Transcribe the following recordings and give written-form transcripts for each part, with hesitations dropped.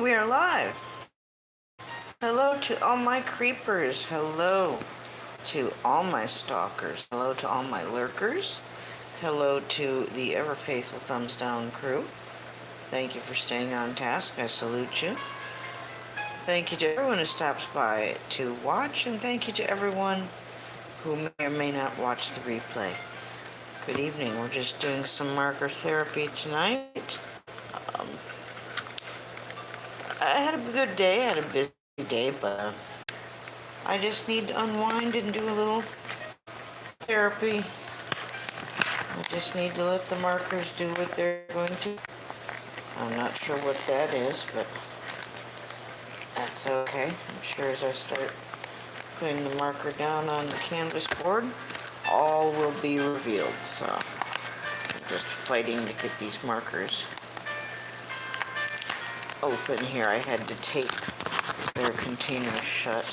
We are live. Hello to all my creepers. Hello to all my stalkers. Hello to all my lurkers. Hello to the ever faithful thumbs down crew. Thank you for staying on task. I salute you. Thank you to everyone who stops by to watch, and thank you to everyone who may or may not watch the replay. Good evening. We're just doing some marker therapy tonight. I had a good day. I had a busy day, but I just need to unwind and do a little therapy. I just need to let the markers do what they're going to. I'm not sure what that is, but that's okay. I'm sure as I start putting the marker down on the canvas board, all will be revealed. So I'm just fighting to get these markers open here. I had to tape their containers shut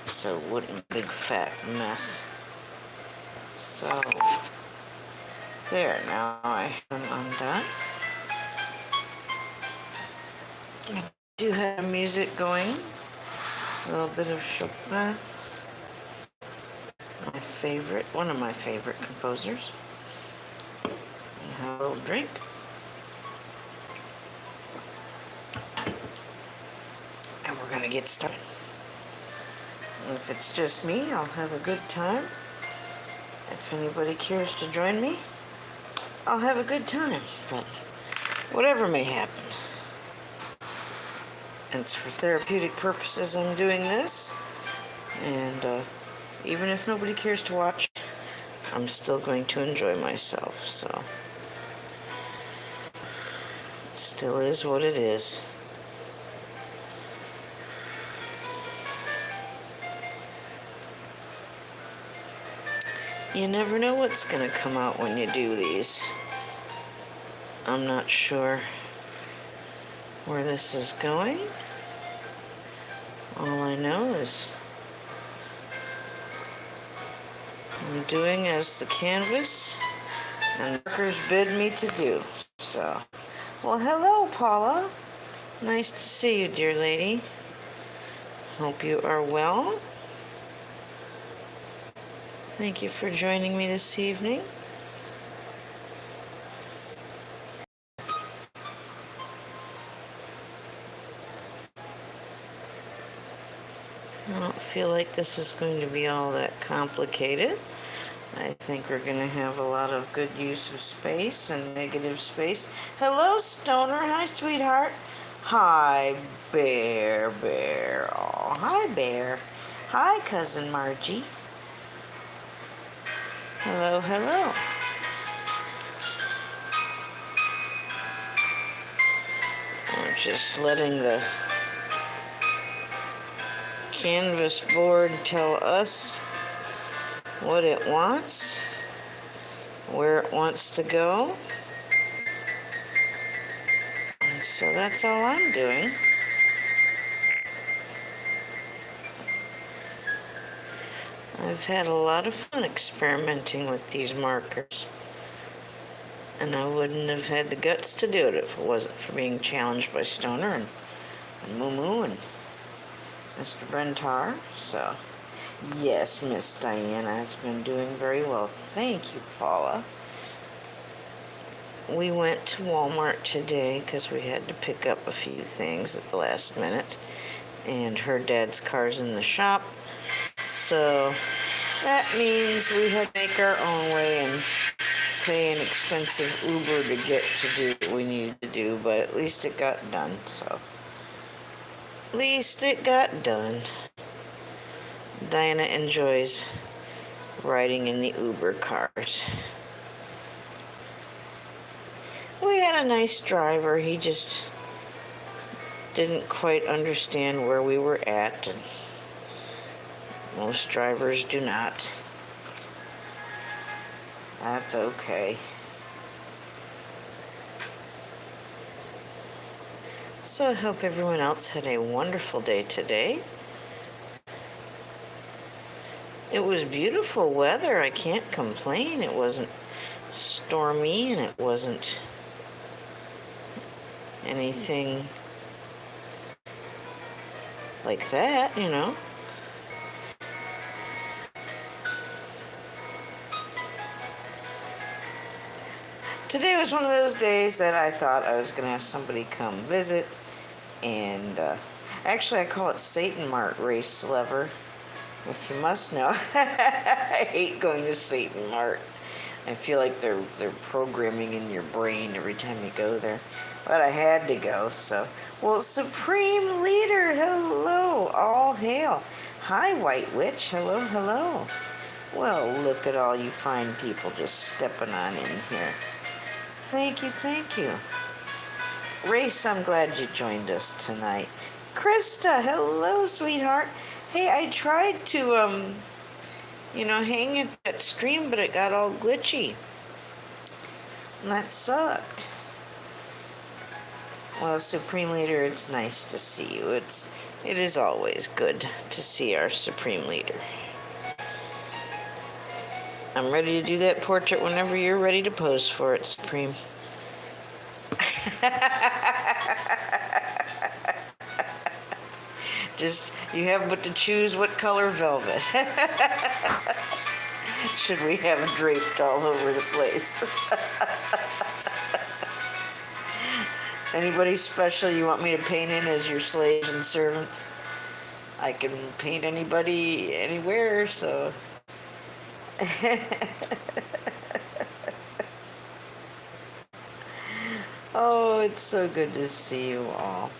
so it wouldn't be a big fat mess. So there, now I have them undone. I do have music going, a little bit of Chopin, one of my favorite composers. And have a little drink. And we're gonna get started. And if it's just me, I'll have a good time. If anybody cares to join me, I'll have a good time. But whatever may happen. And it's for therapeutic purposes I'm doing this. And even if nobody cares to watch, I'm still going to enjoy myself. So it still is what it is. You never know what's going to come out when you do these. I'm not sure where this is going. All I know is I'm doing as the canvas and the markers bid me to do. So, well, hello, Paula. Nice to see you, dear lady. Hope you are well. Thank you for joining me this evening. I don't feel like this is going to be all that complicated. I think we're going to have a lot of good use of space and negative space. Hello, Stoner. Hi, sweetheart. Hi, Bear. Oh, hi, Bear. Hi, Cousin Margie. Hello. We're just letting the canvas board tell us what it wants, where it wants to go. And so that's all I'm doing. I've had a lot of fun experimenting with these markers. And I wouldn't have had the guts to do it if it wasn't for being challenged by Stoner and Moo and Mr. Brentar. So, yes, Miss Diana has been doing very well. Thank you, Paula. We went to Walmart today because we had to pick up a few things at the last minute. And her dad's car's in the shop. So that means we had to make our own way and pay an expensive Uber to get to do what we needed to do, but at least it got done. So at least it got done. Diana enjoys riding in the Uber cars. We had a nice driver. He just didn't quite understand where we were at, and most drivers do not. That's okay. So I hope everyone else had a wonderful day today. It was beautiful weather. I can't complain. It wasn't stormy and it wasn't anything like that, you know. Today was one of those days that I thought I was going to have somebody come visit, and actually I call it Satan Mart Race Lever, if you must know. I hate going to Satan Mart. I feel like they're programming in your brain every time you go there. But I had to go, so. Well, Supreme Leader, hello, all hail. Hi, White Witch, hello, hello. Well, look at all you fine people just stepping on in here. Thank you, thank you. Race, I'm glad you joined us tonight. Krista, hello, sweetheart. Hey, I tried to, hang at that stream, but it got all glitchy. And that sucked. Well, Supreme Leader, it's nice to see you. It is always good to see our Supreme Leader. I'm ready to do that portrait whenever you're ready to pose for it, Supreme. Just, you have but to choose what color velvet. Should we have it draped all over the place? Anybody special you want me to paint in as your slaves and servants? I can paint anybody anywhere, so. Oh, it's so good to see you all.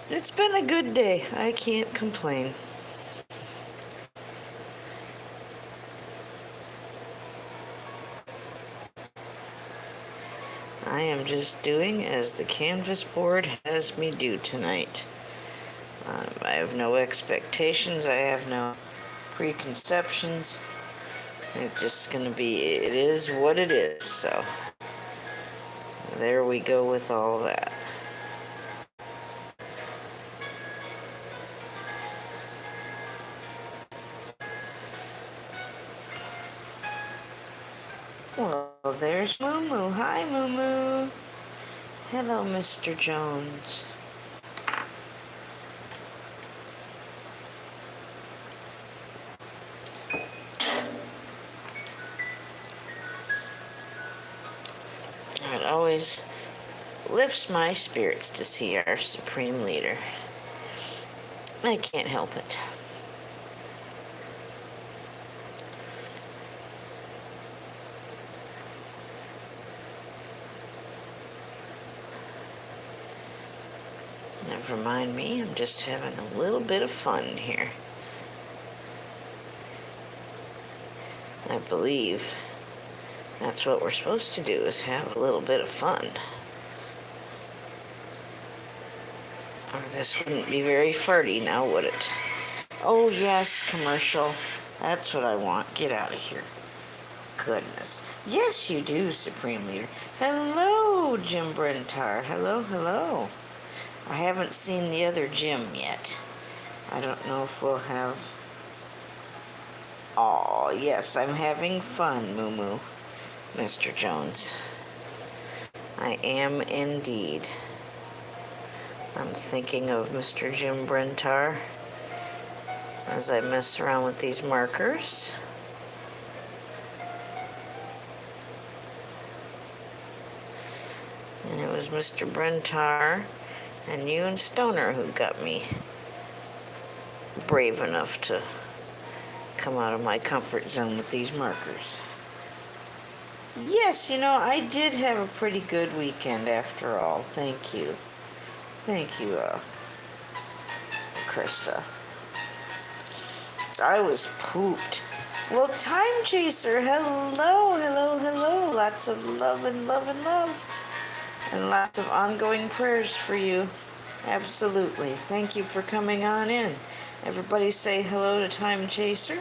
It's been a good day. I can't complain. I am just doing as the canvas board has me do tonight. I have no expectations. I have no preconceptions. It's just going to be, it is what it is. So there we go with all that. Well, there's Moo Moo. Hi, Moo Moo. Hello, Mr. Jones. It always lifts my spirits to see our Supreme Leader. I can't help it. Never mind me, I'm just having a little bit of fun here. I believe that's what we're supposed to do, is have a little bit of fun. Or this wouldn't be very farty now, would it? Oh yes, commercial. That's what I want. Get out of here. Goodness. Yes, you do, Supreme Leader. Hello, Jim Brentar. Hello, hello. I haven't seen the other Jim yet. I don't know if we'll have... Oh, yes, I'm having fun, Moo Moo, Mr. Jones. I am indeed. I'm thinking of Mr. Jim Brentar as I mess around with these markers. And it was Mr. Brentar and you and Stoner who got me brave enough to come out of my comfort zone with these markers. Yes, I did have a pretty good weekend after all. Thank you. Thank you, Krista. I was pooped. Well, Time Chaser, hello, hello, hello. Lots of love and love and love. And lots of ongoing prayers for you. Absolutely. Thank you for coming on in. Everybody say hello to Time Chaser.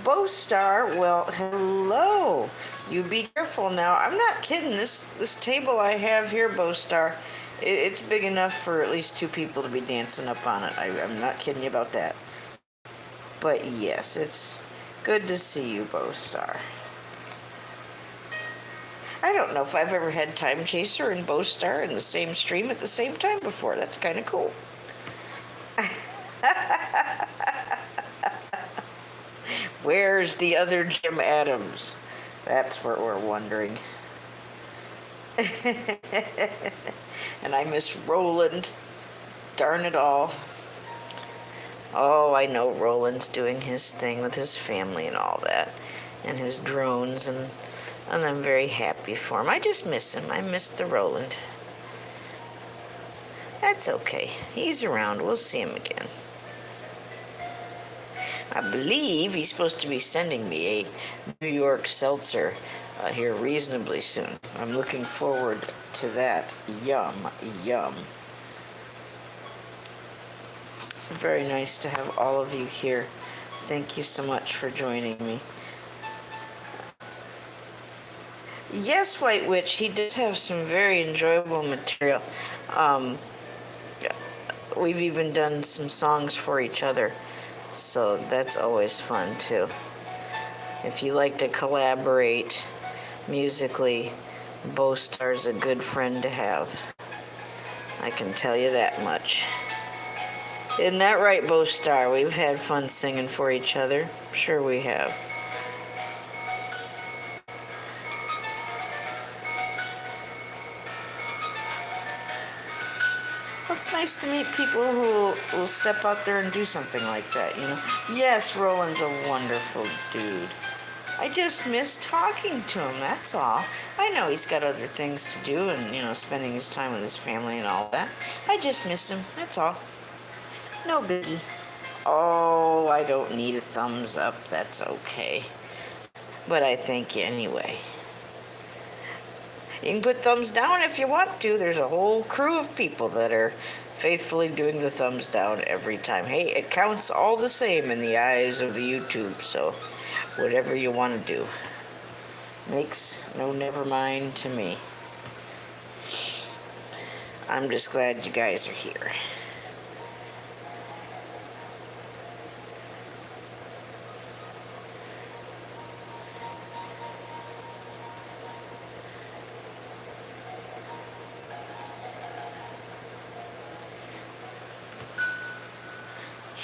Bowstar, well, hello. You be careful now. I'm not kidding. This table I have here, Bowstar, it's big enough for at least 2 people to be dancing up on it. I'm not kidding you about that. But yes, it's good to see you, Bowstar. I don't know if I've ever had Time Chaser and Bowstar in the same stream at the same time before. That's kind of cool. Where's the other Jim Adams? That's what we're wondering. And I miss Roland. Darn it all. Oh, I know Roland's doing his thing with his family and all that, and his drones, and I'm very happy for him. I just miss him. I miss the Roland. That's okay. He's around. We'll see him again. I believe he's supposed to be sending me a New York seltzer here reasonably soon. I'm looking forward to that. Yum, yum. Very nice to have all of you here. Thank you so much for joining me. Yes, White Witch, he does have some very enjoyable material. We've even done some songs for each other, so that's always fun too. If you like to collaborate musically, Bowstar's a good friend to have. I can tell you that much. Isn't that right, Bowstar? We've had fun singing for each other. Sure we have. Well, it's nice to meet people who will step out there and do something like that, you know? Yes, Roland's a wonderful dude. I just miss talking to him, that's all. I know he's got other things to do and, you know, spending his time with his family and all that. I just miss him, that's all. No biggie. Oh, I don't need a thumbs up. That's okay. But I thank you anyway. You can put thumbs down if you want to. There's a whole crew of people that are faithfully doing the thumbs down every time. Hey, it counts all the same in the eyes of the YouTube, so whatever you want to do. Makes no never mind to me. I'm just glad you guys are here.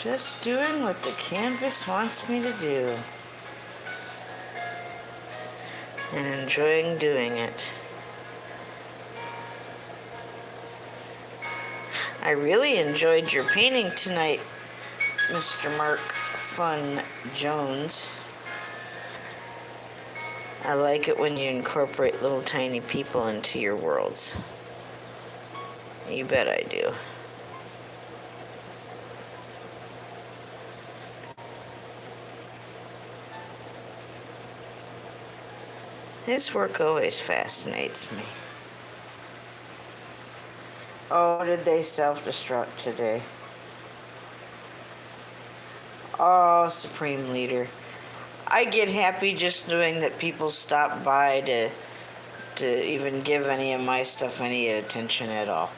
Just doing what the canvas wants me to do. And enjoying doing it. I really enjoyed your painting tonight, Mr. Mark Fun Jones. I like it when you incorporate little tiny people into your worlds. You bet I do. His work always fascinates me. Oh, did they self-destruct today? Oh, Supreme Leader. I get happy just knowing that people stop by to even give any of my stuff any attention at all.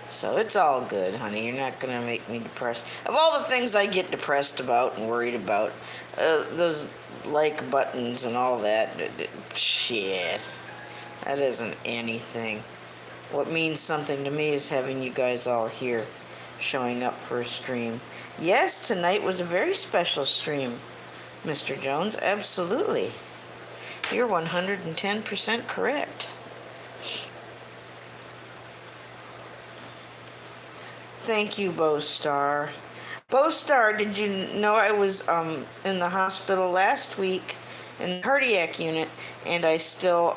So it's all good, honey. You're not going to make me depressed. Of all the things I get depressed about and worried about, those like buttons and all that, shit, that isn't anything. What means something to me is having you guys all here, showing up for a stream. Yes, tonight was a very special stream, Mr. Jones. Absolutely. You're 110% correct. Thank you, Bowstar. Bowstar, did you know I was in the hospital last week in the cardiac unit, and I still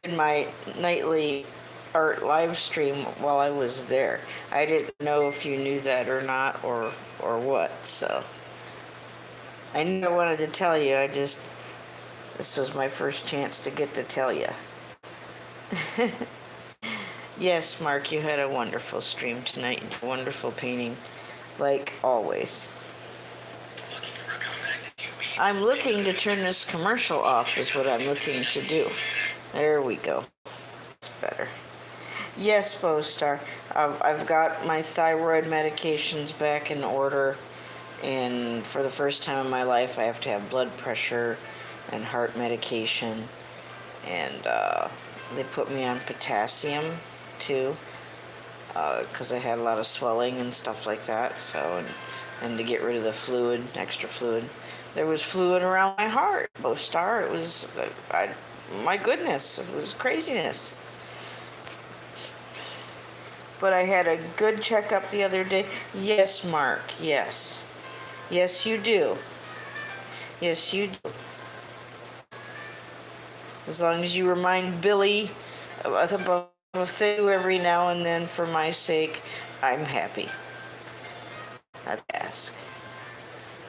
did my nightly art live stream while I was there. I didn't know if you knew that or not, or what, so I knew I wanted to tell you. This was my first chance to get to tell you. Yes, Mark, you had a wonderful stream tonight. Wonderful painting, like always. I'm looking to turn this commercial off is what I'm looking to do. There we go. It's better. Yes, Bowstar. I've got my thyroid medications back in order, and for the first time in my life I have to have blood pressure and heart medication. and they put me on potassium too, because I had a lot of swelling and stuff like that. So, and to get rid of the fluid, extra fluid. There was fluid around my heart, Bo Star. It was, my goodness, it was craziness. But I had a good checkup the other day. Yes, Mark, yes. Yes, you do. Yes, you do. As long as you remind Billy about a thing every now and then for my sake, I'm happy. I'd ask.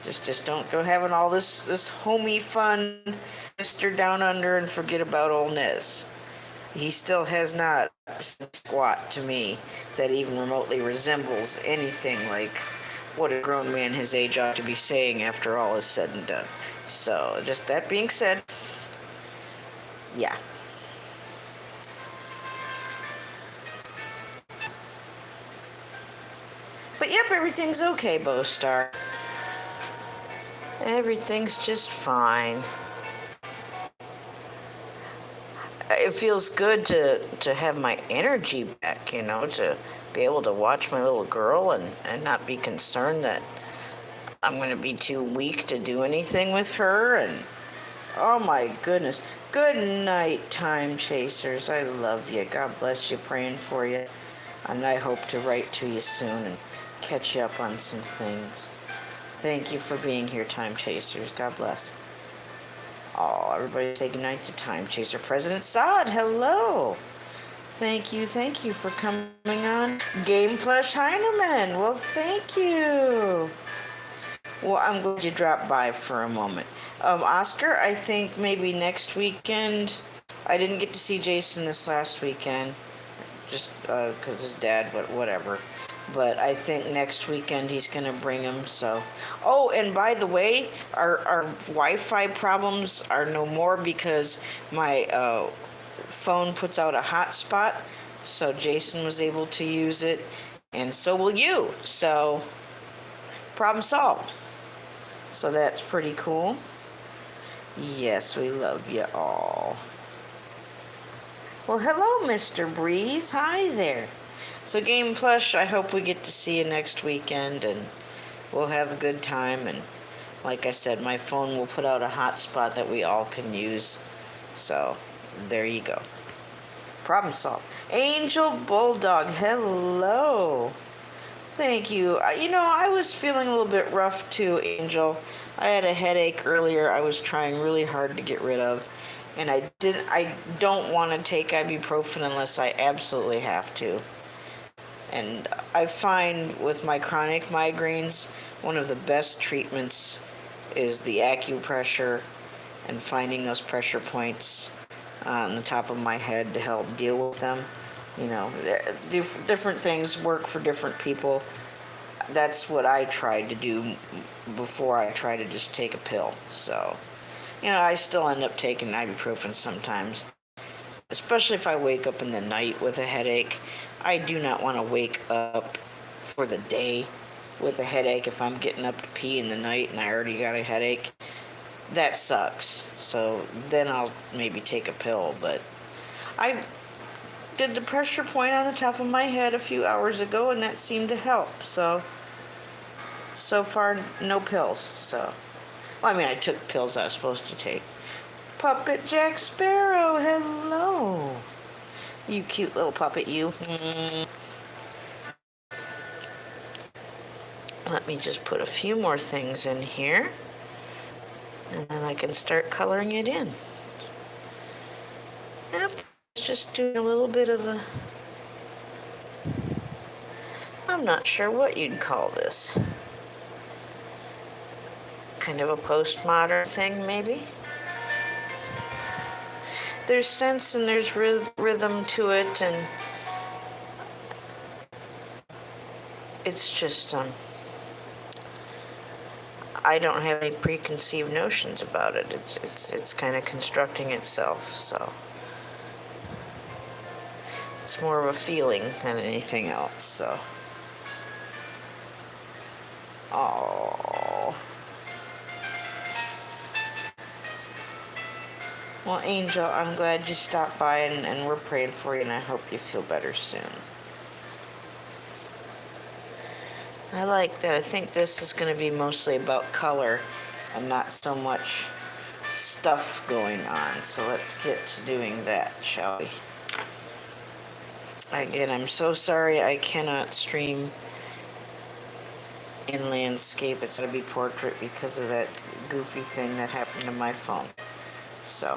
Just don't go having all this homey fun, Mr. Down Under, and forget about old Nez. He still has not said squat to me that even remotely resembles anything like what a grown man his age ought to be saying after all is said and done. So, just that being said, yeah. But yep, everything's okay, Bo Star. Everything's just fine. It feels good to have my energy back, to be able to watch my little girl and not be concerned that I'm going to be too weak to do anything with her. And oh my goodness. Good night, time chasers. I love you. God bless you. Praying for you. And I hope to write to you soon and catch you up on some things. Thank you for being here, time chasers. God bless. Oh, everybody say goodnight to Time Chaser. President Saad, hello. Thank you for coming on. Game Plush Heineman, well, thank you. Well, I'm glad you dropped by for a moment. Oscar, I think maybe next weekend. I didn't get to see Jason this last weekend, just because his dad, but whatever. But I think next weekend he's going to bring him, so. Oh, and by the way, our Wi-Fi problems are no more because my phone puts out a hotspot, so Jason was able to use it, and so will you. So, problem solved. So that's pretty cool. Yes, we love you all. Well, hello, Mr. Breeze. Hi there. So Game Plush, I hope we get to see you next weekend, and we'll have a good time. And like I said, my phone will put out a hotspot that we all can use. So there you go. Problem solved. Angel Bulldog, hello. Thank you. I was feeling a little bit rough too, Angel. I had a headache earlier I was trying really hard to get rid of. And I don't want to take ibuprofen unless I absolutely have to. And I find with my chronic migraines, one of the best treatments is the acupressure and finding those pressure points on the top of my head to help deal with them. Different things work for different people. That's what I tried to do before I tried to just take a pill. So, I still end up taking ibuprofen sometimes, especially if I wake up in the night with a headache. I do not want to wake up for the day with a headache if I'm getting up to pee in the night and I already got a headache. That sucks. So then I'll maybe take a pill, but I did the pressure point on the top of my head a few hours ago and that seemed to help. So far, no pills. So, well, I took pills I was supposed to take. Puppet Jack Sparrow, hello. You cute little puppet, you. Let me just put a few more things in here, and then I can start coloring it in. Yep, just doing a little bit of a... I'm not sure what you'd call this. Kind of a postmodern thing, maybe? There's sense and there's rhythm to it, and it's just, I don't have any preconceived notions about it. It's kind of constructing itself, so it's more of a feeling than anything else, so. Oh. Well, Angel, I'm glad you stopped by, and we're praying for you, and I hope you feel better soon. I like that. I think this is going to be mostly about color and not so much stuff going on. So let's get to doing that, shall we? Again, I'm so sorry I cannot stream in landscape. It's going to be portrait because of that goofy thing that happened to my phone. So,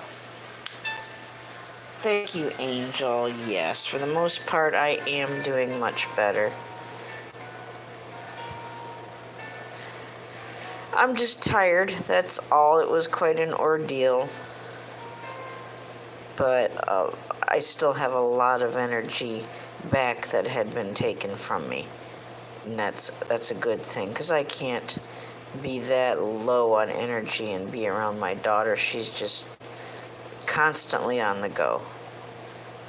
thank you, Angel. Yes, for the most part, I am doing much better. I'm just tired. That's all. It was quite an ordeal. But I still have a lot of energy back that had been taken from me. And that's a good thing, because I can't be that low on energy and be around my daughter. She's just constantly on the go.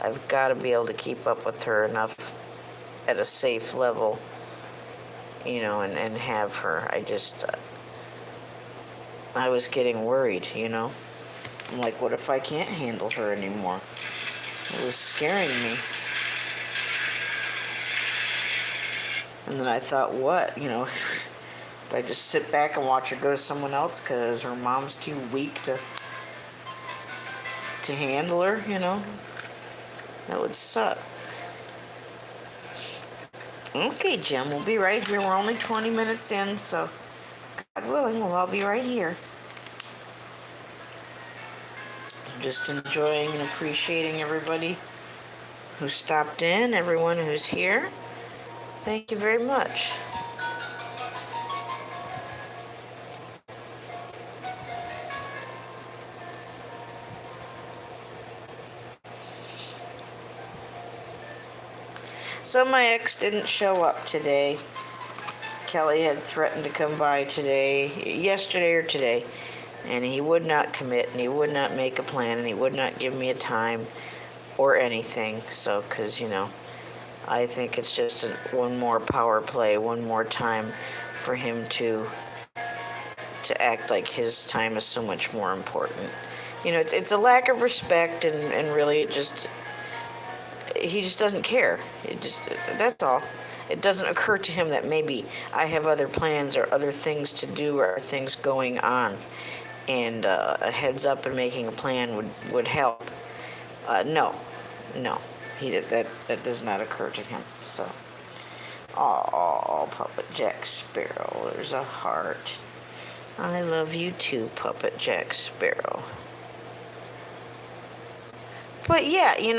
I've got to be able to keep up with her enough at a safe level, and have her. I was getting worried, I'm like, what if I can't handle her anymore? It was scaring me. And then I thought, what, do I just sit back and watch her go to someone else because her mom's too weak to handle her, That would suck. Okay, Jim, we'll be right here. We're only 20 minutes in, so God willing, we'll all be right here. I'm just enjoying and appreciating everybody who stopped in, everyone who's here. Thank you very much. So my ex didn't show up today. Kelly had threatened to come by yesterday or today, and he would not commit, and he would not make a plan, and he would not give me a time or anything. So, because, I think it's just one more power play, one more time for him to act like his time is so much more important. It's a lack of respect, and really he just doesn't care. That's all. It doesn't occur to him that maybe I have other plans or other things to do or things going on, and a heads up and making a plan would help. No, that does not occur to him. So, oh, Puppet Jack Sparrow, there's a heart. I love you too, Puppet Jack Sparrow. But yeah, and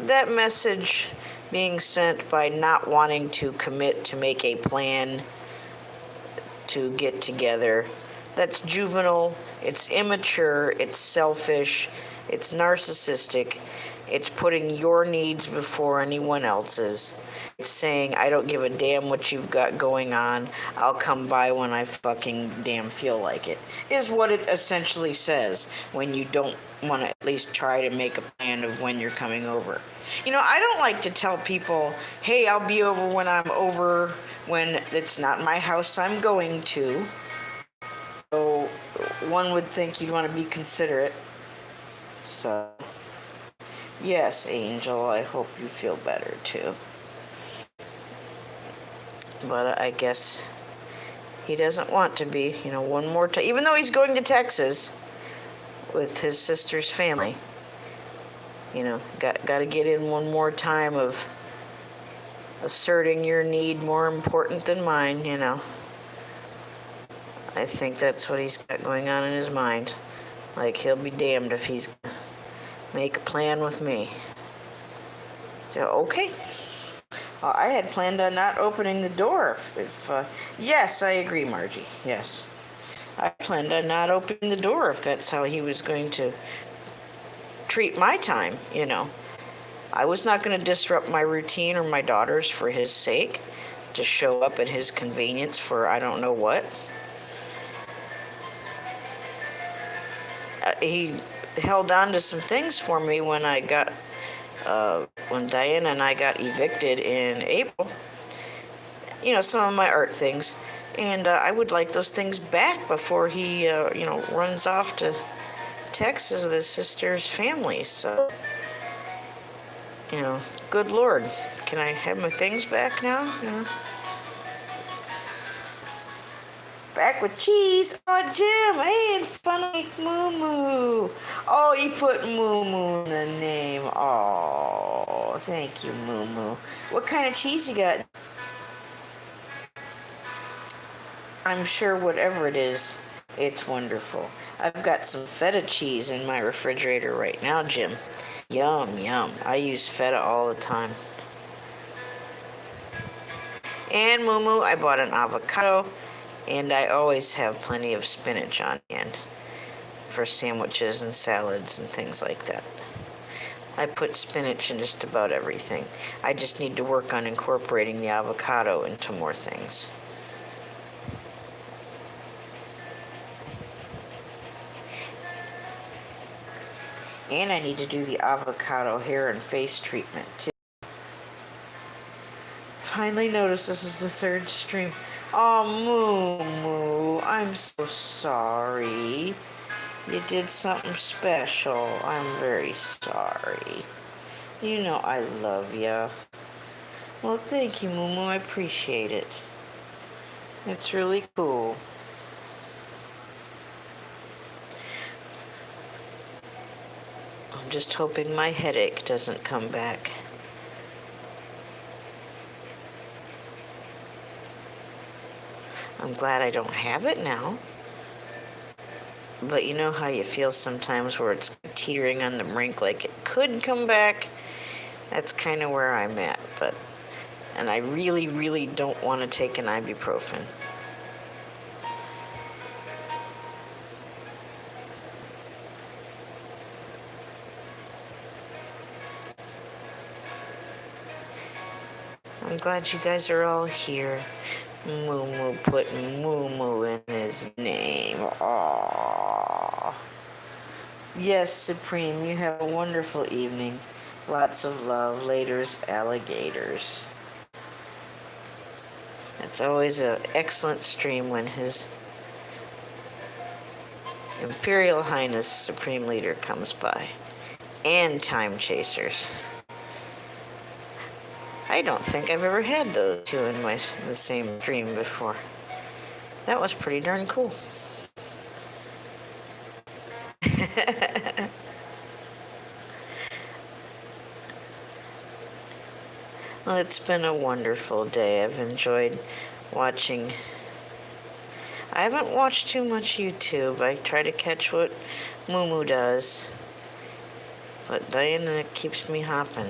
that message being sent by not wanting to commit to make a plan to get together, that's juvenile, it's immature, it's selfish, it's narcissistic, it's putting your needs before anyone else's. It's saying, I don't give a damn what you've got going on, I'll come by when I fucking damn feel like it, is what it essentially says when you don't want to at least try to make a plan of when you're coming over. I don't like to tell people, hey, I'll be over when I'm over, when it's not my house I'm going to. So one would think you'd want to be considerate. So, yes, Angel, I hope you feel better too. But I guess he doesn't want to be, one more time. Even though he's going to Texas with his sister's family. Got to get in one more time of asserting your need more important than mine, I think that's what he's got going on in his mind. Like, he'll be damned if he's gonna make a plan with me. So, okay. I had planned on not opening the door yes, I agree, Margie. Yes. I planned on not opening the door if that's how he was going to treat my time, I was not going to disrupt my routine or my daughter's for his sake, to show up at his convenience for I don't know what. He held on to some things for me when when Diana and I got evicted in April. Some of my art things. And I would like those things back before he, runs off to Texas with his sister's family. So, good Lord. Can I have my things back now? Back with cheese. Oh, Jim, I ain't fun like Moo Moo. Oh, you put Moo Moo in the name. Oh, thank you, Moo Moo. What kind of cheese you got? I'm sure whatever it is, it's wonderful. I've got some feta cheese in my refrigerator right now, Jim. Yum, yum. I use feta all the time. And Moo Moo, I bought an avocado, and I always have plenty of spinach on hand for sandwiches and salads and things like that. I put spinach in just about everything. I just need to work on incorporating the avocado into more things. And I need to do the avocado hair and face treatment too. Finally noticed this is the third stream. Oh, Moo Moo, I'm so sorry. You did something special. I'm very sorry. You know I love ya. Well, thank you, Moo Moo. I appreciate it. It's really cool. I'm just hoping my headache doesn't come back. I'm glad I don't have it now. But you know how you feel sometimes where it's teetering on the brink like it could come back? That's kind of where I'm at. And I really, really don't want to take an ibuprofen. I'm glad you guys are all here. Moo Moo put Moo Moo in his name. Aww. Yes, Supreme, you have a wonderful evening. Lots of love. Laters, alligators. It's always an excellent stream when His Imperial Highness Supreme Leader comes by. And Time Chasers. I don't think I've ever had those two in the same stream before. That was pretty darn cool. Well, it's been a wonderful day. I've enjoyed watching. I haven't watched too much YouTube. I try to catch what Moo Moo does. But Diana keeps me hopping.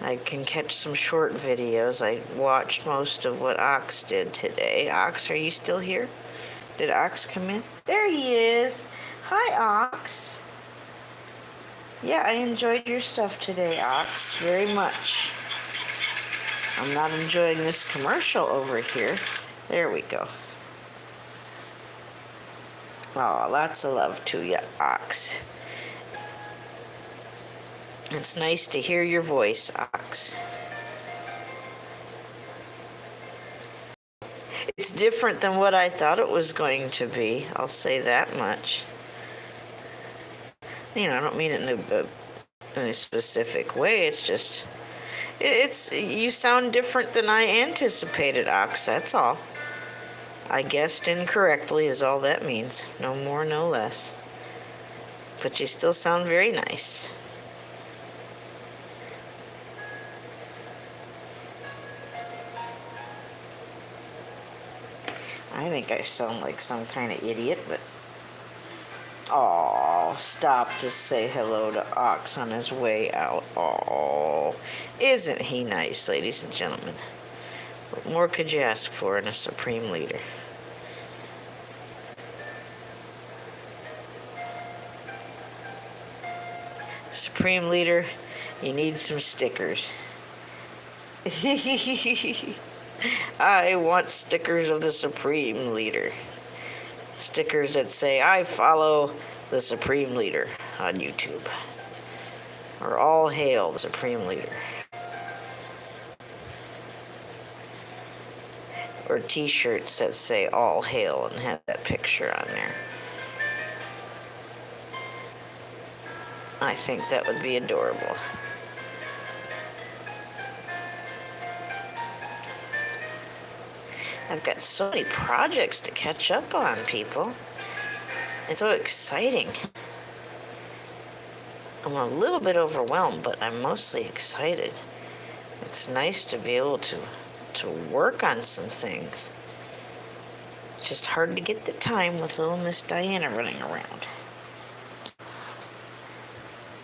I can catch some short videos. I watched most of what Ox did today. Ox, are you still here? Did Ox come in? There he is. Hi, Ox. Yeah, I enjoyed your stuff today, Ox, very much. I'm not enjoying this commercial over here. There we go. Oh, lots of love to you, Ox. It's nice to hear your voice, Ox. It's different than what I thought it was going to be. I'll say that much. I don't mean it in a specific way. It's just, you sound different than I anticipated, Ox. That's all. I guessed incorrectly is all that means. No more, no less. But you still sound very nice. I think I sound like some kind of idiot, but... Oh, stop to say hello to Ox on his way out. Oh, isn't he nice, ladies and gentlemen? What more could you ask for in a Supreme Leader? Supreme Leader, you need some stickers. I want stickers of the Supreme Leader. Stickers that say, I follow the Supreme Leader on YouTube. Or all hail the Supreme Leader. Or t-shirts that say all hail and have that picture on there. I think that would be adorable. I've got so many projects to catch up on, people. It's so exciting. I'm a little bit overwhelmed, but I'm mostly excited. It's nice to be able to work on some things. It's just hard to get the time with little Miss Diana running around.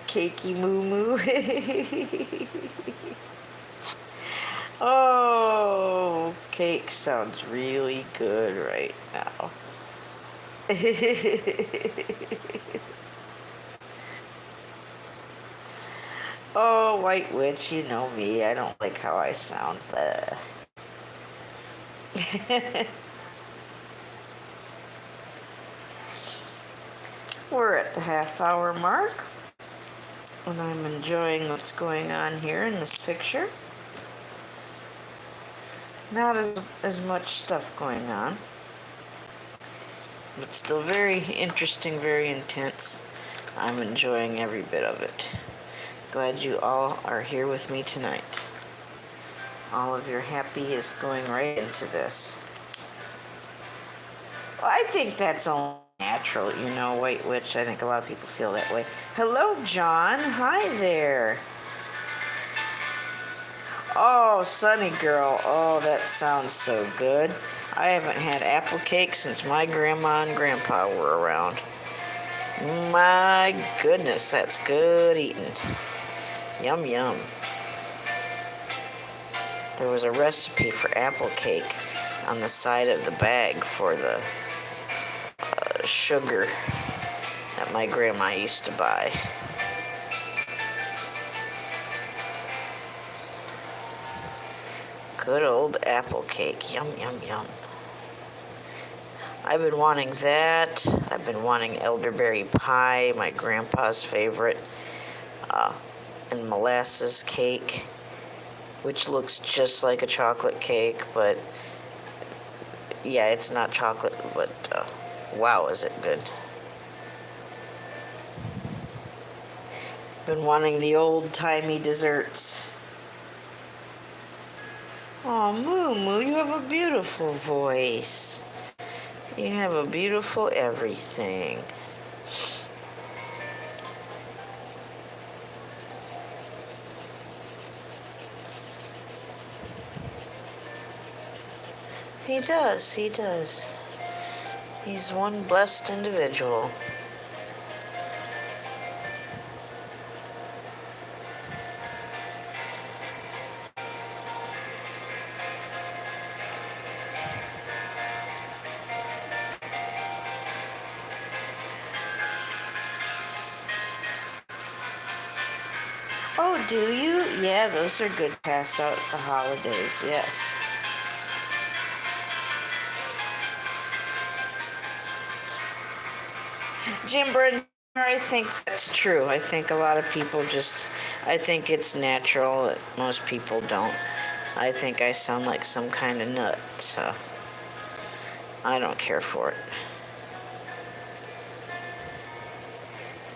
Cakey moo moo. Oh, cake sounds really good right now. Oh, White Witch, you know me. I don't like how I sound, but... We're at the half-hour mark, and I'm enjoying what's going on here in this picture. Not as much stuff going on, but still very interesting, very intense. I'm enjoying every bit of it. Glad you all are here with me tonight. All of your happy is going right into this. Well, I think that's only natural, you know, White Witch. I think a lot of people feel that way. Hello, John. Hi there. Oh, Sunny Girl. Oh, that sounds so good. I haven't had apple cake since my grandma and grandpa were around. My goodness, that's good eating. Yum, yum. There was a recipe for apple cake on the side of the bag for the sugar that my grandma used to buy. Good old apple cake. Yum, yum, yum. I've been wanting that. I've been wanting elderberry pie, my grandpa's favorite, and molasses cake, which looks just like a chocolate cake, but yeah, it's not chocolate, but wow, is it good. Been wanting the old-timey desserts. Oh, Moo Moo, you have a beautiful voice. You have a beautiful everything. He does, he does. He's one blessed individual. Oh, do you? Yeah, those are good pass out at the holidays, yes. Jim Brennan, I think that's true. I think a lot of people I think it's natural that most people don't. I think I sound like some kind of nut, so I don't care for it.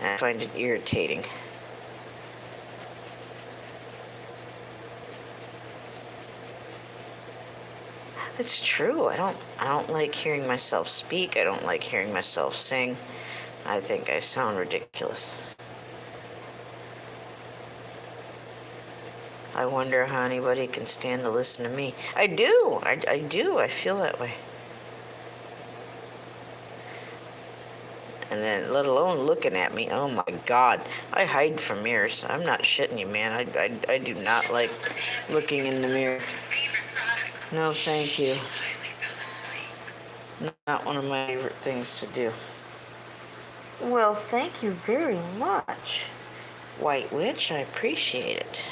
I find it irritating. It's true. I don't like hearing myself speak. I don't like hearing myself sing. I think I sound ridiculous. I wonder how anybody can stand to listen to me. I do. I do. I feel that way. And then, let alone looking at me. Oh my God. I hide from mirrors. I'm not shitting you, man. I do not like looking in the mirror. No, thank you. Not one of my favorite things to do. Well, thank you very much, White Witch. I appreciate it.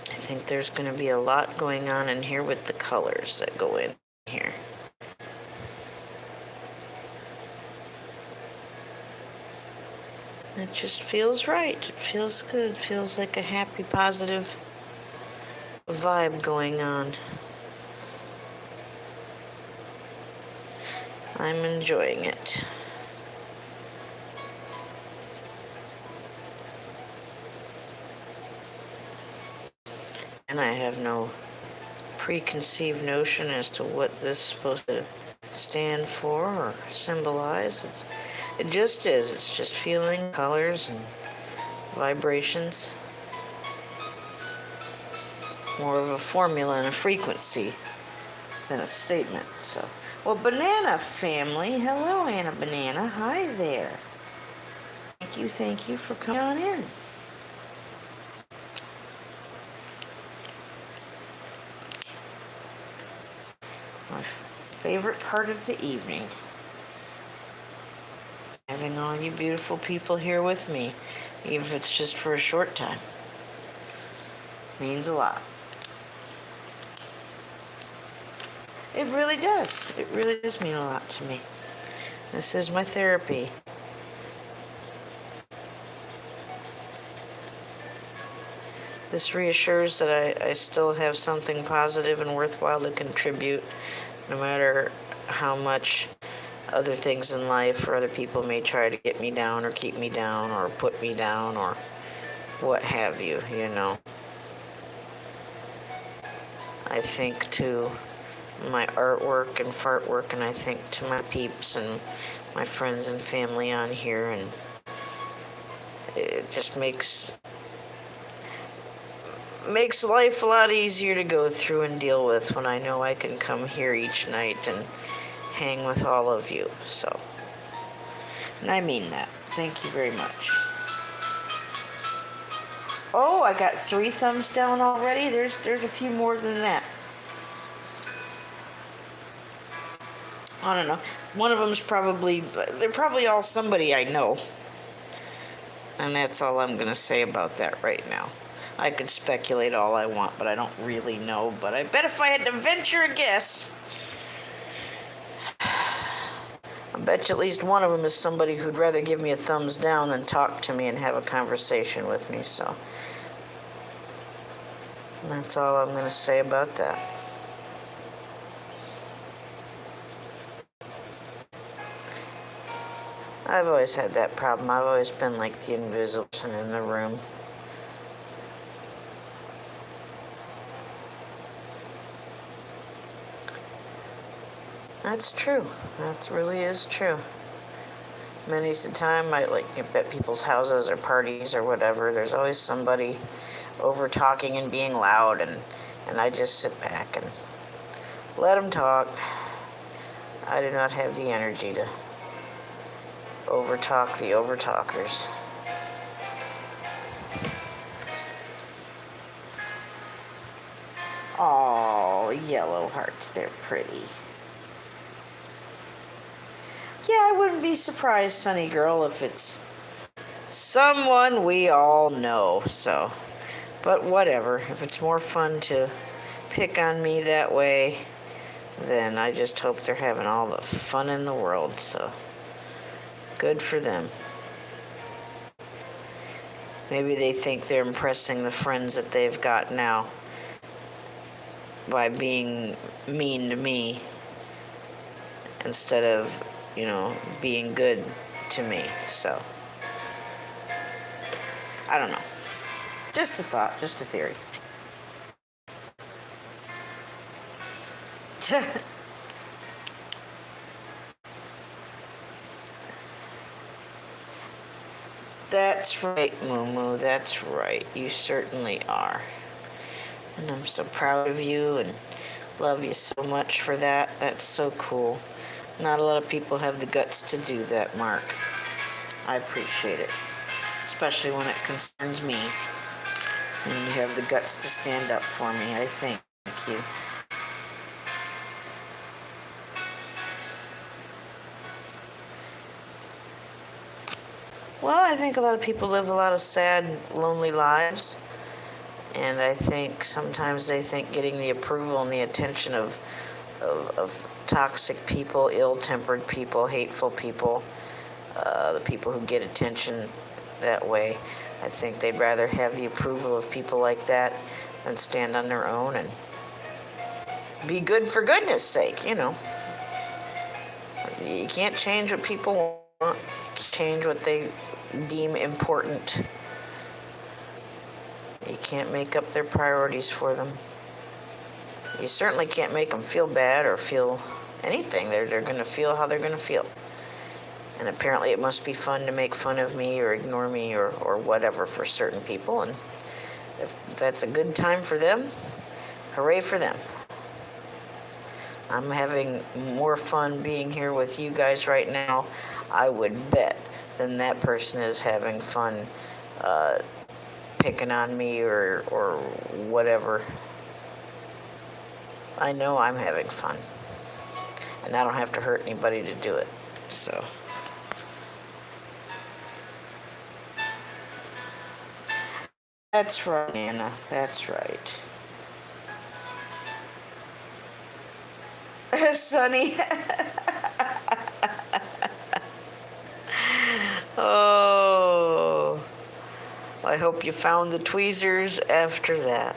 I think there's going to be a lot going on in here with the colors that go in here. It just feels right. It feels good. It feels like a happy, positive vibe going on. I'm enjoying it. and I have no preconceived notion as to what this is supposed to stand for or symbolize. It just is. It's just feeling, colors, and vibrations. More of a formula and a frequency than a statement. So, well, Banana family. Hello, Anna Banana. Hi there. Thank you for coming on in. My favorite part of the evening. Having all you beautiful people here with me, even if it's just for a short time, means a lot. It really does. It really does mean a lot to me. This is my therapy. This reassures that I still have something positive and worthwhile to contribute, no matter how much other things in life or other people may try to get me down or keep me down or put me down or what have you, you know. I think to my artwork and fart work, and I think to my peeps and my friends and family on here, and it just makes life a lot easier to go through and deal with when I know I can come here each night and hang with all of you. So, and I mean that. Thank you very much. Oh, I got 3 thumbs down already. There's a few more than that. I don't know. One of them's they're probably all somebody I know. And that's all I'm going to say about that right now. I could speculate all I want, but I don't really know. But I bet if I had to venture a guess, I bet you at least one of them is somebody who'd rather give me a thumbs down than talk to me and have a conversation with me. So that's all I'm going to say about that. I've always had that problem. I've always been like the invisible person in the room. That's true. That really is true. Many's the time at people's houses or parties or whatever, there's always somebody over talking and being loud, and I just sit back and let them talk. I do not have the energy to overtalk the overtalkers. Oh, yellow hearts, they're pretty. Yeah, I wouldn't be surprised, Sunny Girl, if it's someone we all know, so. But whatever, if it's more fun to pick on me that way, then I just hope they're having all the fun in the world, so. Good for them. Maybe they think they're impressing the friends that they've got now by being mean to me instead of, being good to me. So, I don't know. Just a thought, just a theory. That's right, Moo Moo, that's right. You certainly are. And I'm so proud of you and love you so much for that. That's so cool. Not a lot of people have the guts to do that, Mark. I appreciate it. Especially when it concerns me. And you have the guts to stand up for me. I thank you. Well, I think a lot of people live a lot of sad, lonely lives. And I think sometimes they think getting the approval and the attention of toxic people, ill-tempered people, hateful people, the people who get attention that way, I think they'd rather have the approval of people like that than stand on their own and be good for goodness sake, You can't change what people want. You can't change what they deem important. You can't make up their priorities for them. You certainly can't make them feel bad or feel anything. They're going to feel how they're going to feel. And apparently it must be fun to make fun of me or ignore me or whatever for certain people. And if that's a good time for them, hooray for them. I'm having more fun being here with you guys right now, I would bet, than that person is having fun picking on me or whatever. I know I'm having fun. And I don't have to hurt anybody to do it. So. That's right, Anna. That's right. Sonny. Oh. I hope you found the tweezers after that.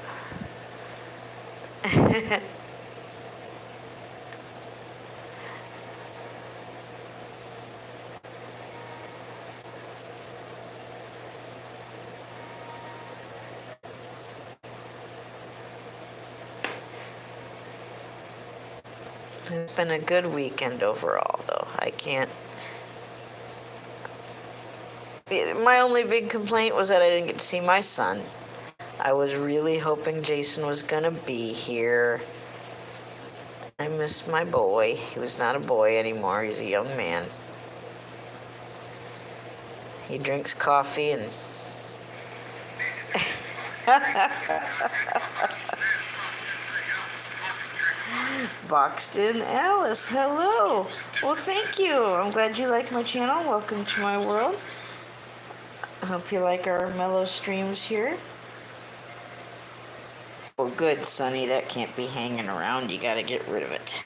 It's been a good weekend overall, though. I can't. My only big complaint was that I didn't get to see my son. I was really hoping Jason was gonna be here. I miss my boy. He was not a boy anymore. He's a young man. He drinks coffee and Boxton Alice, hello. Well, thank you. I'm glad you like my channel. Welcome to my world. I hope you like our mellow streams here. Well, good, Sonny. That can't be hanging around. You gotta get rid of it.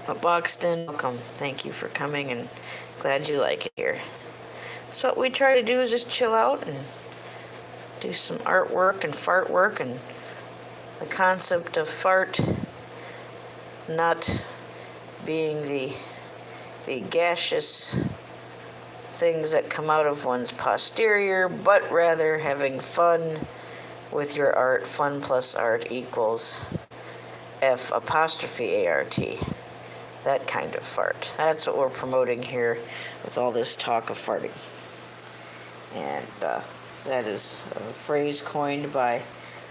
But Boxton, welcome. Thank you for coming and glad you like it here. So what we try to do is just chill out and do some artwork and fart work, and the concept of fart not being the gaseous things that come out of one's posterior, but rather having fun with your art. Fun plus art equals F''ART. That kind of fart. That's what we're promoting here with all this talk of farting. And that is a phrase coined by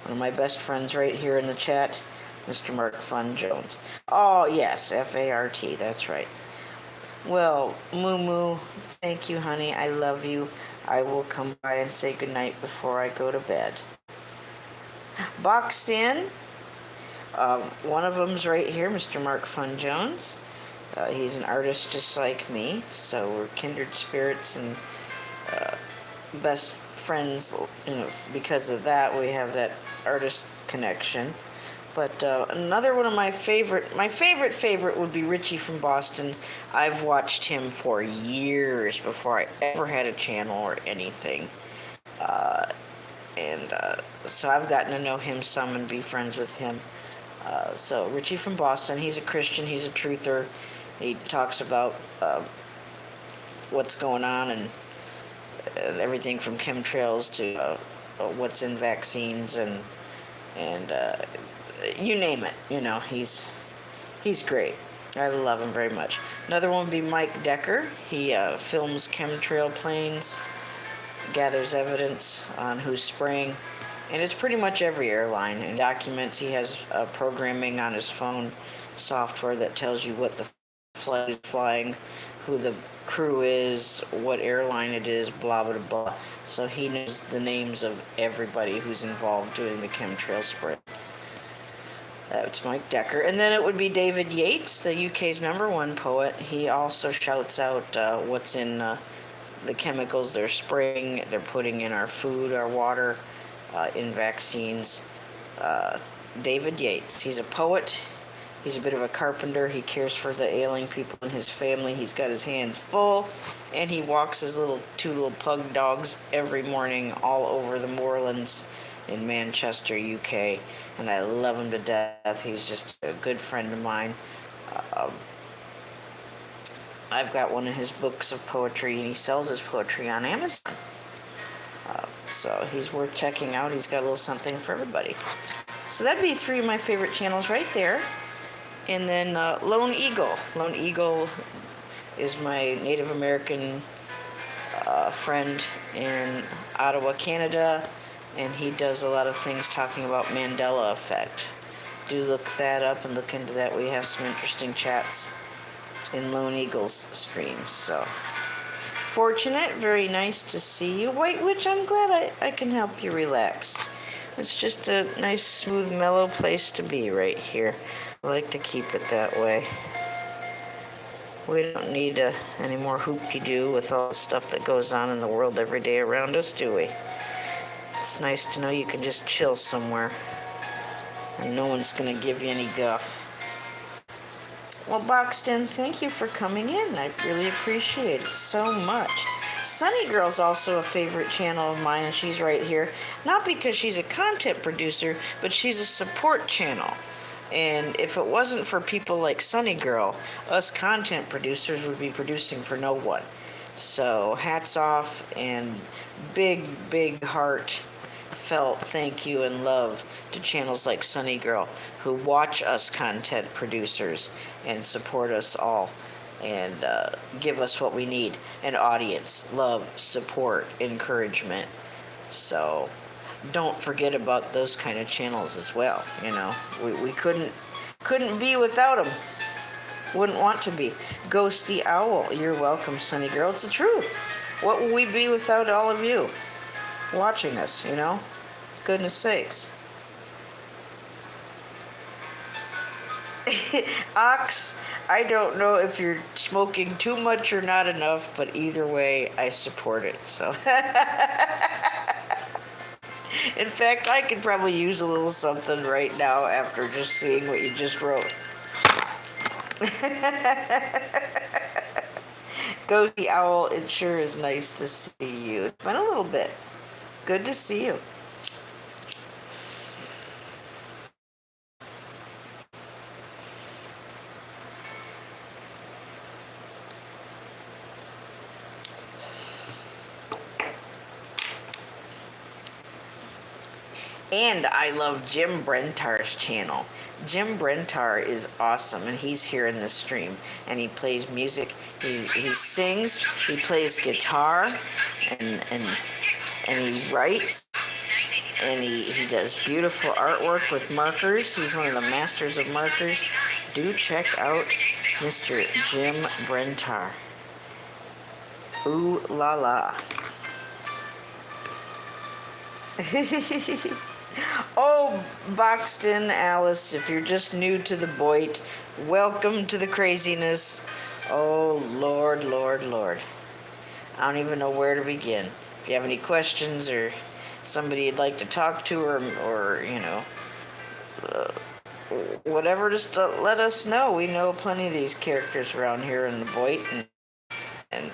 one of my best friends right here in the chat, Mr. Mark Fun Jones. Oh, yes, F-A-R-T, that's right. Well, Moo Moo, thank you, honey. I love you. I will come by and say goodnight before I go to bed. Boxed in. One of them's right here, Mr. Mark Fun Jones. He's an artist just like me, so we're kindred spirits and best friends. Because of that, we have that artist connection. But another one of my favorite would be Richie from Boston. I've watched him for years before I ever had a channel or anything. So I've gotten to know him some and be friends with him. So Richie from Boston, he's a Christian, he's a truther. He talks about what's going on and everything from chemtrails to what's in vaccines and you name it. He's great. I love him very much. Another one would be Mike Decker. He films chemtrail planes, gathers evidence on who's spraying, and it's pretty much every airline, and documents. He has programming on his phone, software that tells you what the flight is flying, who the crew is, what airline it is, blah blah blah. So he knows the names of everybody who's involved doing the chemtrail spray. That's Mike Decker. And then it would be David Yates, the UK's #1 poet. He also shouts out what's in the chemicals they're spraying, they're putting in our food, our water, in vaccines. David Yates. He's a poet. He's a bit of a carpenter. He cares for the ailing people in his family. He's got his hands full, and he walks his two little pug dogs every morning all over the moorlands in Manchester, UK, and I love him to death. He's just a good friend of mine. I've got one of his books of poetry, and he sells his poetry on Amazon. So he's worth checking out. He's got a little something for everybody. So that'd be 3 of my favorite channels right there. And then Lone Eagle. Lone Eagle is my Native American friend in Ottawa, Canada, and he does a lot of things talking about Mandela effect. Do look that up and look into that. We have some interesting chats in Lone Eagle's streams. So fortunate, very nice to see you, White Witch. I'm glad I can help you relax. It's just a nice, smooth, mellow place to be right here. I like to keep it that way. We don't need any more hoop-de-doo with all the stuff that goes on in the world every day around us, do we? It's nice to know you can just chill somewhere and no one's going to give you any guff. Well, Boxton, thank you for coming in. I really appreciate it so much. Sunny Girl's also a favorite channel of mine, and she's right here. Not because she's a content producer, but she's a support channel. And if it wasn't for people like Sunny Girl, us content producers would be producing for no one. So hats off and big heartfelt thank you and love to channels like Sunny Girl who watch us content producers and support us all and give us what we need: an audience, love, support, encouragement. So don't forget about those kind of channels as well. You know, we couldn't be without them. Wouldn't want to be. Ghosty Owl, you're welcome, Sunny Girl. It's the truth. What would we be without all of you watching us, you know? Goodness sakes. Ox, I don't know if you're smoking too much or not enough, but either way, I support it, so. In fact, I could probably use a little something right now after just seeing what you just wrote. Ghosty Owl, it sure is nice to see you. It's been a little bit. Good to see you. And I love Jim Brentar's channel. Jim Brentar is awesome, and he's here in the stream. And he plays music. He sings. He plays guitar, and he writes. And he does beautiful artwork with markers. He's one of the masters of markers. Do check out Mr. Jim Brentar. Ooh la la. Oh, Boxton Alice, if you're just new to the Boit, welcome to the craziness. Oh, Lord. I don't even know where to begin. If you have any questions or somebody you'd like to talk to or you know, whatever, just let us know. We know plenty of these characters around here in the Boit, and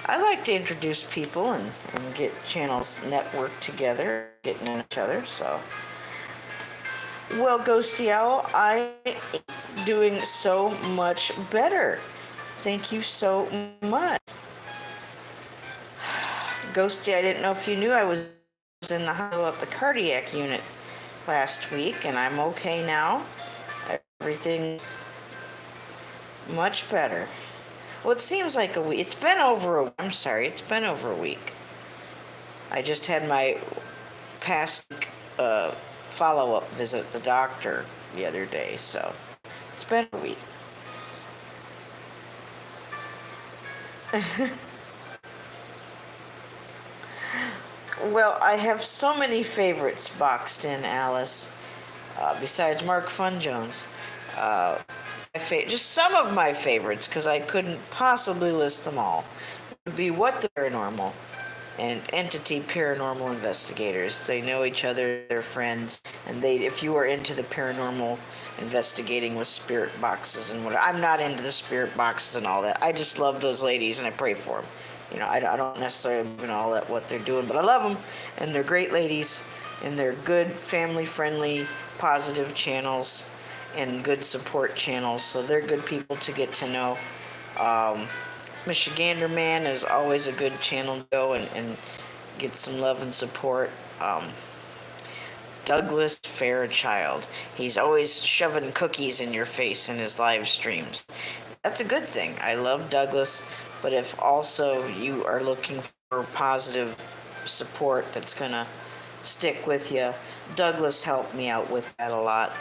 I like to introduce people and get channels networked together, getting in each other, so. Well, Ghosty Owl, I am doing so much better. Thank you so much. Ghosty, I didn't know if you knew I was in the hospital at the cardiac unit last week, and I'm okay now. Everything much better. Well, it seems like a week. It's been over a week. I just had my past follow-up visit at the doctor the other day, so it's been a week. Well, I have so many favorites boxed in, Alice, besides Mark Fun Jones. Just some of my favorites, because I couldn't possibly list them all, would be What the Paranormal and Entity Paranormal Investigators. They know each other, they're friends, and if you are into the paranormal investigating with spirit boxes and whatever. I'm not into the spirit boxes and all that. I just love those ladies and I pray for them. You know, I don't necessarily believe in all that, what they're doing, but I love them, and they're great ladies, and they're good, family-friendly, positive channels, and good support channels, so they're good people to get to know. Michigander Man is always a good channel to go and get some love and support. Douglas Fairchild. He's always shoving cookies in your face in his live streams. That's a good thing. I love Douglas, but if also you are looking for positive support that's going to stick with you, Douglas helped me out with that a lot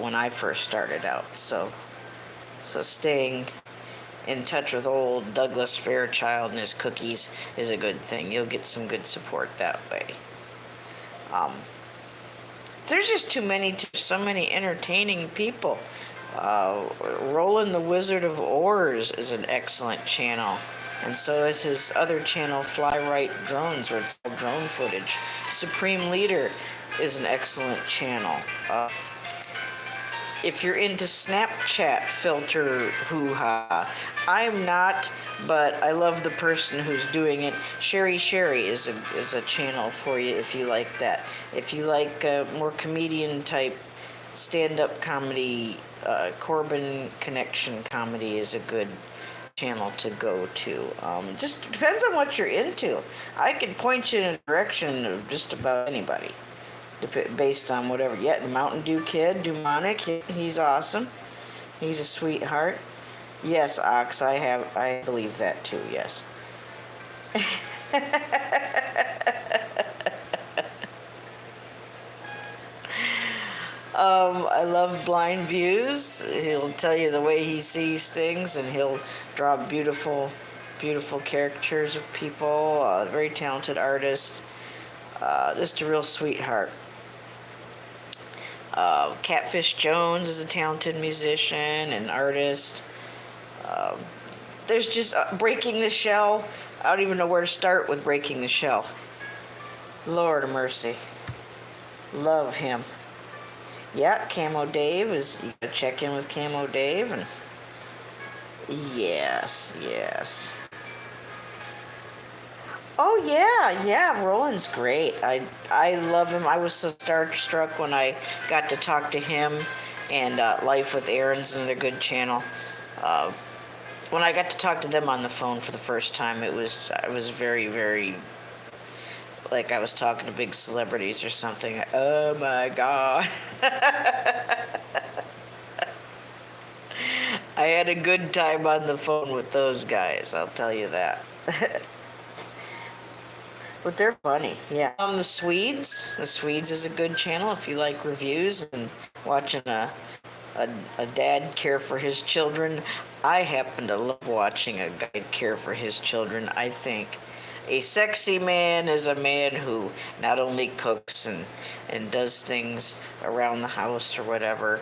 when I first started out. So staying in touch with old Douglas Fairchild and his cookies is a good thing. You'll get some good support that way. There's just so many entertaining people. Roland the Wizard of Oars is an excellent channel. And so is his other channel, Fly Right Drones, where it's all drone footage. Supreme Leader is an excellent channel. If you're into Snapchat filter hoo-ha, I'm not, but I love the person who's doing it. Sherry is a channel for you if you like that. If you like more comedian type stand-up comedy, Corbin Connection comedy is a good channel to go to. Just depends on what you're into. I could point you in a direction of just about anybody, based on whatever. Yeah, the Mountain Dew Kid, Demonic, he's awesome. He's a sweetheart. Yes, Ox, I believe that too, yes. I love Blind Views. He'll tell you the way he sees things, and he'll draw beautiful, beautiful caricatures of people. Very talented artist. Just a real sweetheart. Catfish Jones is a talented musician and artist. There's just Breaking the Shell. I don't even know where to start with Breaking the Shell. Lord of mercy. Love him. Yeah, Camo Dave you gotta check in with Camo Dave, and yes. Oh yeah, Roland's great. I love him. I was so starstruck when I got to talk to him, and Life with Aaron's another good channel. When I got to talk to them on the phone for the first time, I was very, very, like I was talking to big celebrities or something. Oh my God. I had a good time on the phone with those guys, I'll tell you that. But they're funny, yeah. The Swedes is a good channel if you like reviews and watching a dad care for his children. I happen to love watching a guy care for his children. I think a sexy man is a man who not only cooks and does things around the house or whatever,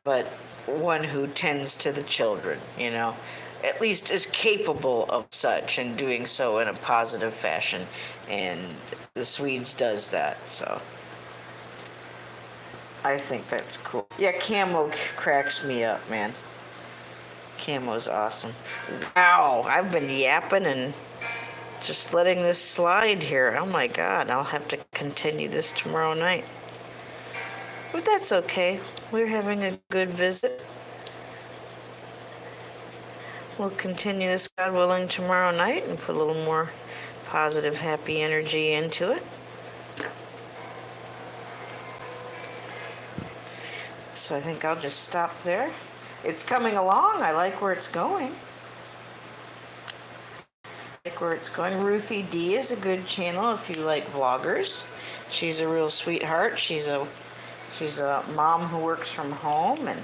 but one who tends to the children, at least is capable of such and doing so in a positive fashion. And the Swedes does that, so I think that's cool. Yeah, Camo cracks me up, man. Camo's awesome. Wow, I've been yapping and just letting this slide here. Oh my God, I'll have to continue this tomorrow night. But that's okay. We're having a good visit. We'll continue this, God willing, tomorrow night and put a little more positive, happy energy into it. So I think I'll just stop there. It's coming along. I like where it's going. Ruthie D is a good channel if you like vloggers. She's a real sweetheart. She's a mom who works from home and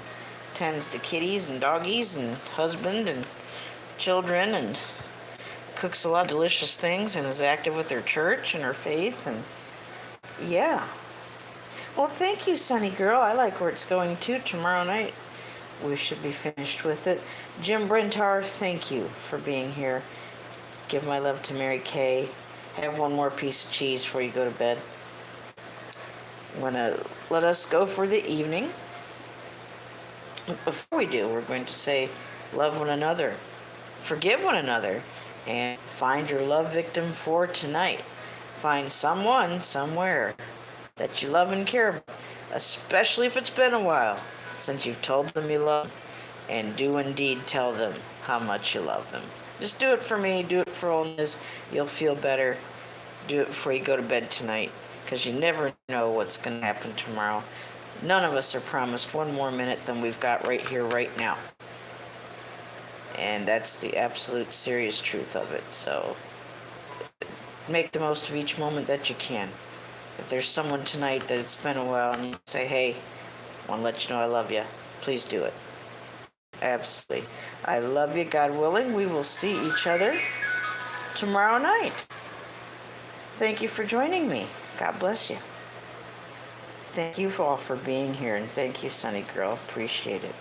tends to kitties and doggies and husband and children, and cooks a lot of delicious things and is active with her church and her faith, and yeah. Well, thank you, Sunny Girl. I like where it's going too. Tomorrow night we should be finished with it. Jim Brentar, thank you for being here. Give my love to Mary Kay. Have one more piece of cheese before you go to bed. I'm going to let us go for the evening. Before we do, we're going to say, love one another, forgive one another, and find your love victim for tonight. Find someone, somewhere, that you love and care about, especially if it's been a while since you've told them you love them, and do indeed tell them how much you love them. Just do it for me, do it for old Liz. You'll feel better. Do it before you go to bed tonight, because you never know what's going to happen tomorrow. None of us are promised one more minute than we've got right here, right now. And that's the absolute serious truth of it. So make the most of each moment that you can. If there's someone tonight that it's been a while and you say, hey, I want to let you know I love you, please do it. Absolutely. I love you. God willing, we will see each other tomorrow night. Thank you for joining me. God bless you. Thank you all for being here, and thank you, Sunny Girl. Appreciate it.